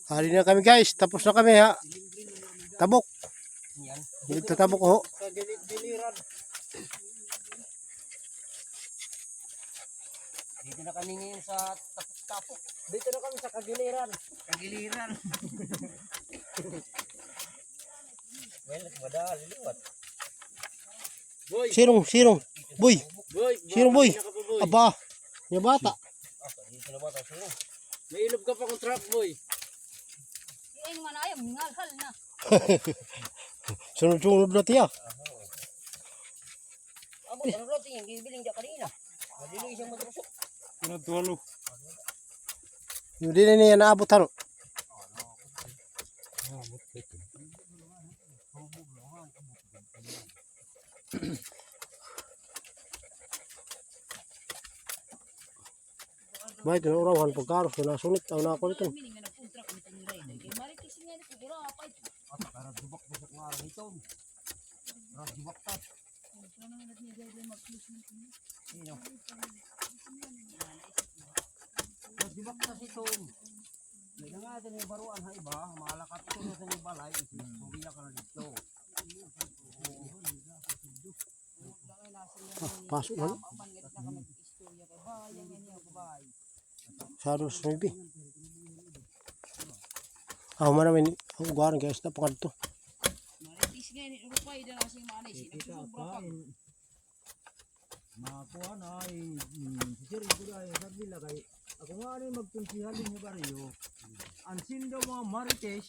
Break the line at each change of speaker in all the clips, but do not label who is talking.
Hari na kami guys. Tapos na kami ha. Tabok. Dito tabok ho.
Giliran. Dito na kami ngayon sa tapok-tapok. Dito na kami sa kagiliran. Kagiliran. Well, madali liwat. Boy.
Sirong. Boy. Sirong boy. Aba. Yung bata.
Dito na bata sirong. May ilob ka pa kong trap boy.
Yung man ayaw, ngalhal na.
Sunod-sunod na tiya.
Abo, ano roti yung gibiling dyan kanina. Madili siyang matrusok.
Pinatulo.
Yung din na niya naabot ano. Baik na orawan pagkaros na nasulit taw na ako nito.
Mining na nagpuntra kami sa niray. Kaya maritis nga na kung urapa ito.
Para dubak-dubak nga rin ito. Para dubak ta.
Sana nga natin yung mag-plus na ito.
Sino? Para dubak ta si Tom. May nga ito yung baruan ha iba. Malakat ito na sa yung balay. Subiya ka na dito.
Pasok na.
Pangit na kami istorya kay bayan yan yung kabay.
Saros maybe. Ako man namin ugaran guys na pangad to.
Maritis nga ni urupay dyan kasi manay. Nagsusobra pa.
Makuha na ay sisir ko ay sabi la kay ako nga rin magtunsihalin ni Barrio. Ansin daw mga marites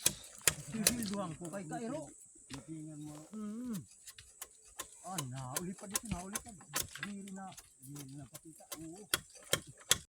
sisilduhan ko kay Kairo. Matingan mo. Na uli pa dito na uli pa. Diri na patika. Oo.